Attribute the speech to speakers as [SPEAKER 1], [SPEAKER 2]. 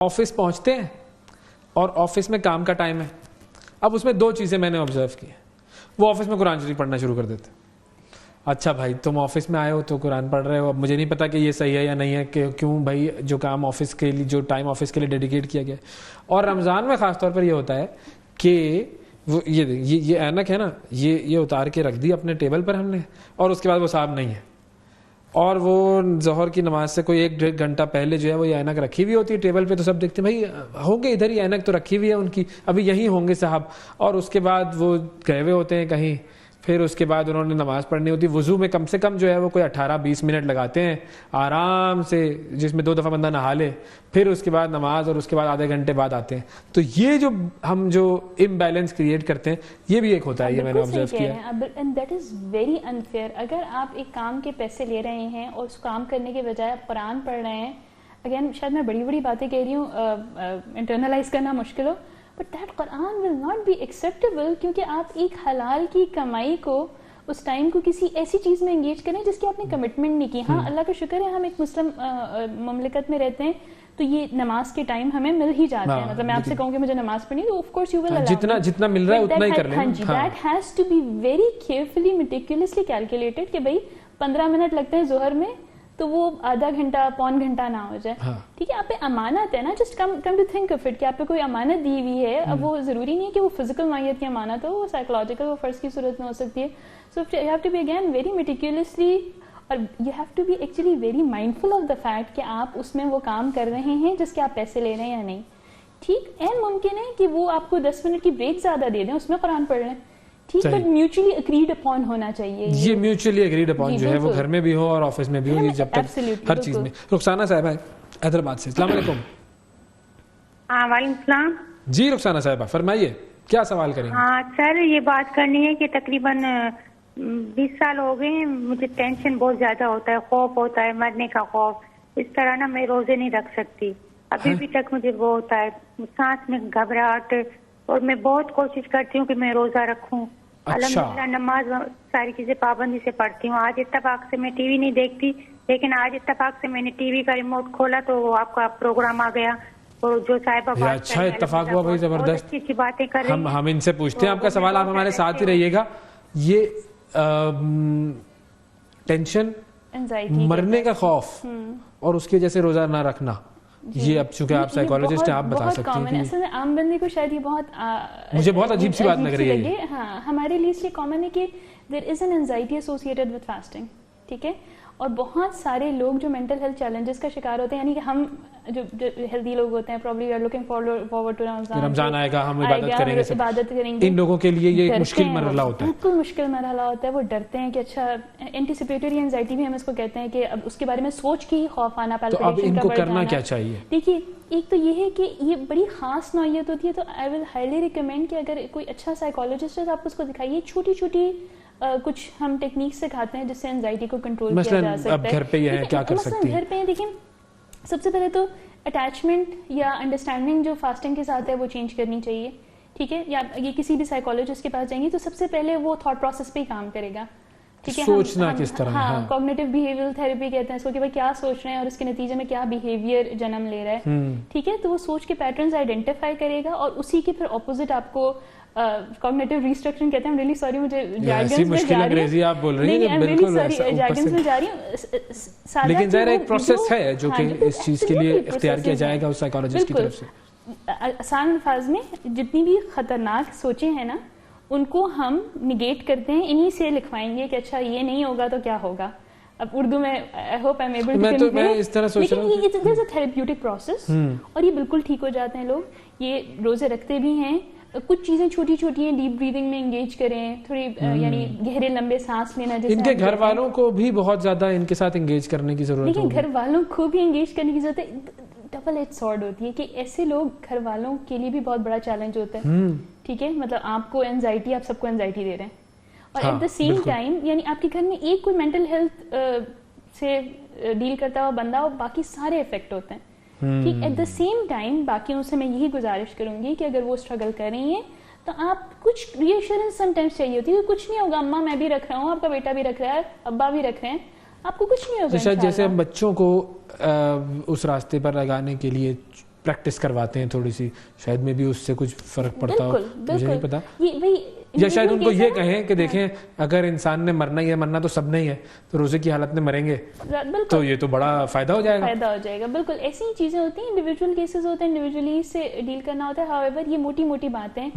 [SPEAKER 1] Office پہنچتے ہیں اور آفس میں کام کا ٹائم ہے. اب اس میں دو چیزیں میں نے آبزرو کی ہیں. وہ آفس میں قرآن شریف پڑھنا شروع کر دیتے. اچھا بھائی تم آفس میں آئے ہو تو قرآن پڑھ رہے ہو, اب مجھے نہیں پتا کہ یہ صحیح ہے یا نہیں ہے, کہ کیوں بھائی جو کام آفس کے لیے, جو ٹائم آفس کے لیے ڈیڈیکیٹ کیا گیا ہے. اور رمضان میں خاص طور پر یہ ہوتا ہے کہ وہ یہ اینک ہے نا, یہ اتار کے رکھ دی اپنے ٹیبل پر ہم نے, اور اس کے بعد وہ صاحب نہیں ہے, اور وہ ظہر کی نماز سے کوئی 1-1.5 گھنٹہ پہلے جو ہے وہ یہ اینک رکھی ہوئی ہوتی ہے ٹیبل پہ, تو سب دیکھتے ہیں بھائی ہوں گے ادھر, ہی اینک تو رکھی ہوئی ہے ان کی, ابھی یہیں ہوں گے صاحب. اور اس کے بعد وہ گئے ہوئے ہوتے ہیں کہیں, پھر اس کے بعد انہوں نے نماز پڑھنی ہوتی ہے. وضو میں کم سے کم جو ہے وہ کوئی 18-20 منٹ لگاتے ہیں آرام سے, جس میں 2 دفعہ بندہ نہا لے, پھر اس کے بعد نماز, اور اس کے بعد آدھے گھنٹے بعد آتے ہیں. تو یہ جو ہم جو امبیلنس کریٹ کرتے ہیں یہ بھی ایک ہوتا ہے, یہ میں نے آبزرو کیا ہے.
[SPEAKER 2] And that is very unfair. اگر آپ ایک کام کے پیسے لے رہے ہیں اور اس کام کرنے کے بجائے آپ قرآن پڑھ رہے ہیں, اگین شاید میں بڑی باتیں کہہ رہی ہوں, انٹرنلائز کرنا مشکل ہو, but that Quran will not be acceptable, کیونکہ آپ ایک حلال کی کمائی کو, اس ٹائم کو کسی ایسی چیز میں انگیج کریں جس کی آپ نے کمٹمنٹ نہیں کی. ہاں اللہ کا شکر ہے ہم ایک مسلم مملکت میں رہتے ہیں, تو یہ نماز کے ٹائم ہمیں مل ہی جاتے ہیں. مطلب میں آپ سے کہوں کہ مجھے نماز پڑھنی, تو of course you will allow
[SPEAKER 1] جتنا مل رہا ہے اتنا ہی کر لیں.
[SPEAKER 2] ہاں جی, that has to be very carefully meticulously calculated کہ بھائی 15 منٹ لگتے ہیں ظہر میں, تو وہ آدھا گھنٹہ پون گھنٹہ نہ ہو جائے. ٹھیک ہے, آپ پہ امانت ہے نا, just come to think of it کہ آپ پہ کوئی امانت دی ہوئی ہے. اب وہ ضروری نہیں ہے کہ وہ فزیکل نوعیت کی امانت ہو, وہ سائیکولوجیکل, وہ فرض کی صورت میں ہو سکتی ہے. So you have to be again very meticulously, اور you have to be actually very mindful of the fact کہ آپ اس میں وہ کام کر رہے ہیں جس کے آپ پیسے لے رہے ہیں یا نہیں. ٹھیک, اینڈ ممکن ہے کہ وہ آپ کو 10 منٹ کی بریک زیادہ دے دیں, اس میں قرآن پڑھ رہے ہیں. ٹھیک, بٹ میوچلی اگریڈ اپون ہونا چاہیے. یہ
[SPEAKER 1] میوچلی اگریڈ اپون جو ہے وہ گھر میں بھی ہو اور آفس میں بھی ہو, جب تک ہر چیز میں. رخسانہ صاحبہ حیدرآباد سے, السلام علیکم.
[SPEAKER 3] ہاں وعلیکم السلام.
[SPEAKER 1] جی رخسانہ صاحبہ فرمائیے, کیا سوال کریں گے؟
[SPEAKER 3] ہاں سر, یہ بات کرنی ہے کہ تقریباً 20 سال ہو گئے ہیں, مجھے ٹینشن بہت زیادہ ہوتا ہے, خوف ہوتا ہے, مرنے کا خوف. اس طرح نا میں روزے نہیں رکھ سکتی, ابھی بھی تک مجھے وہ ہوتا ہے, سانس میں گھبراہٹ, اور میں بہت کوشش کرتی ہوں کہ میں روزہ رکھوں. الحمدللہ نماز ساری چیزیں پابندی سے پڑھتی ہوں. آج اتفاق سے میں ٹی وی نہیں دیکھتی, لیکن آج اتفاق سے میں نے ٹی وی کا ریموٹ کھولا تو آپ کا پروگرام آ گیا, اور جو صاحبہ
[SPEAKER 1] اچھا اتفاق ہوا بھائی, زبردست.
[SPEAKER 3] اچھی باتیں کر رہے ہیں.
[SPEAKER 1] ہم ان سے پوچھتے ہیں آپ کا سوال, آپ ہمارے ساتھ ہی رہیے گا. یہ ٹینشن, مرنے کا خوف, اور اس کی وجہ سے روزہ نہ رکھنا, یہ اب چونکہ آپ سائیکالوجسٹ ہیں آپ بتا سکتے ہیں.
[SPEAKER 2] اصل میں عام بندے کو شاید یہ
[SPEAKER 1] مجھے بہت عجیب سی بات لگ رہی ہے.
[SPEAKER 2] ہاں, ہمارے لیے اس لیے کامن ہے کہ there is an anxiety associated with fasting. ٹھیک ہے, اور بہت سارے لوگ جو مینٹل ہیلتھ چیلنجز کا شکار ہوتے ہیں, یعنی کہ ہم جو ہیلدی لوگ ہوتے ہیں, probably we are looking forward to
[SPEAKER 1] Ramadan آئے گا, ہم عبادت کریں گے, ان لوگوں کے لیے یہ ایک مشکل مرحلہ ہوتا ہے,
[SPEAKER 2] بالکل مشکل مرحلہ ہوتا ہے. وہ ڈرتے ہیں کہ اچھا, اینٹیسپیٹری اینزائٹی بھی ہم اس کو کہتے ہیں, کہ اب اس کے بارے میں سوچ کے ہی خوف آنا,
[SPEAKER 1] تو اب ان کو کرنا کیا چاہیے؟
[SPEAKER 2] دیکھیے, ایک تو یہ ہے کہ یہ بڑی خاص نوعیت ہوتی ہے, تو آئی ول ہائیلی ریکمینڈ کہ اگر کوئی اچھا سائیکالوجسٹ ہے تو آپ اس کو دکھائیے. چھوٹی چھوٹی کچھ ہم ٹیکنیک سکھاتے ہیں جس سے اینزائٹی کو کنٹرول کیا جا سکتا ہے.
[SPEAKER 1] اب گھر پہ یہ ہے, کیا کر سکتے ہیں؟
[SPEAKER 2] گھر پہ دیکھیں, سب سے پہلے تو اٹیچمنٹ یا انڈرسٹینڈنگ جو فاسٹنگ کے ساتھ ہے وہ چینج کرنی چاہیے. ٹھیک ہے, یا یہ کسی بھی سائیکالوجسٹ کے پاس جائیں گے تو سب سے پہلے وہ تھاٹ پروسیس پہ ہی کام کرے گا. ٹھیک ہے,
[SPEAKER 1] سوچنا کس طرح.
[SPEAKER 2] ہاں, کوگنیٹو بیہیویئرل تھراپی کہتے ہیں اس کو, کہ بھائی کیا سوچ رہے ہیں اور اس کے نتیجے میں کیا بیہیویئر جنم لے رہا ہے. ٹھیک ہے, تو وہ سوچ کے پیٹرنز آئیڈینٹیفائی کرے گا, اور اسی کے پھر اپوزٹ آپ کو کوگنیٹو ریسٹرکچرنگ کہتے ہیں. ریلی سوری, مجھے جارگنز میں جا رہی
[SPEAKER 1] آپ بول رہی ہیں, بالکل
[SPEAKER 2] جارگنز میں جا رہی ہوں,
[SPEAKER 1] لیکن ظاہر ایک پروسیس ہے جو کہ اس چیز کے لیے اختیار کیا جائے گا اس سائیکالوجسٹ کی طرف سے.
[SPEAKER 2] آسان الفاظ میں جتنی بھی خطرناک سوچیں ہیں نا, ان کو ہم نگیٹ کرتے ہیں, انہی سے لکھوائیں گے کہ اچھا یہ نہیں ہوگا تو کیا ہوگا. اب اردو میں I hope I'm able to convey,
[SPEAKER 1] میں اس طرح سوچ رہا ہوں,
[SPEAKER 2] لیکن یہ تھراپیوٹک پروسیس, اور یہ بالکل ٹھیک ہو جاتے ہیں لوگ. یہ روزے رکھتے بھی ہیں, کچھ چیزیں چھوٹی چھوٹی ہیں, ڈیپ بریدنگ میں انگیج کریں تھوڑی, یعنی گہرے لمبے سانس لینا. جیسے
[SPEAKER 1] ان کے گھر والوں کو بھی بہت زیادہ ان کے ساتھ انگیج کرنے کی ضرورت ہے.
[SPEAKER 2] لیکن گھر والوں کو بھی انگیج کرنے کی ضرورت ہے. ڈبل ایج سورڈ ہوتی ہے کہ ایسے لوگ گھر والوں کے لیے بھی بہت بڑا چیلنج ہوتا ہے. ٹھیک ہے, مطلب آپ کو اینزائٹی, آپ سب کو اینزائٹی دے رہے ہیں, اور ایٹ دا سیم ٹائم یعنی آپ کے گھر میں ایک کوئی مینٹل ہیلتھ سے ڈیل کرتا ہوا بندہ, اور باقی سارے افیکٹ ہوتے ہیں. ٹھیک, ایٹ دا سیم ٹائم باقیوں سے میں یہی گزارش کروں گی کہ اگر وہ اسٹرگل کر رہی ہیں تو آپ کچھ ری ایشورنس سم ٹائمس چاہیے ہوتی ہے. کچھ نہیں ہوگا, اماں میں بھی رکھ رہا ہوں, آپ کا بیٹا بھی رکھ رہا ہے, ابا بھی رکھ رہے ہیں, آپ کو کچھ نہیں ہوگا.
[SPEAKER 1] جیسے ہم بچوں کو اس راستے پر لگانے کے لیے پریکٹس کرواتے ہیں تھوڑی سی, شاید میں بھی اس سے کچھ فرق پڑتا ہو, مجھے نہیں پتا. یا شاید ان کو یہ کہیں کہ دیکھیں اگر انسان نے مرنا ہی ہے, مرنا تو سب نے ہی ہے, تو روزے کی حالت میں مریں گے تو یہ تو بڑا فائدہ ہو جائے گا.
[SPEAKER 2] بالکل ایسی چیزیں ہوتی ہیں, انڈیویجول کیسز ہوتے ہیں, انڈیویجولی سے ڈیل کرنا ہوتا ہے. ہاؤ ایور یہ موٹی موٹی باتیں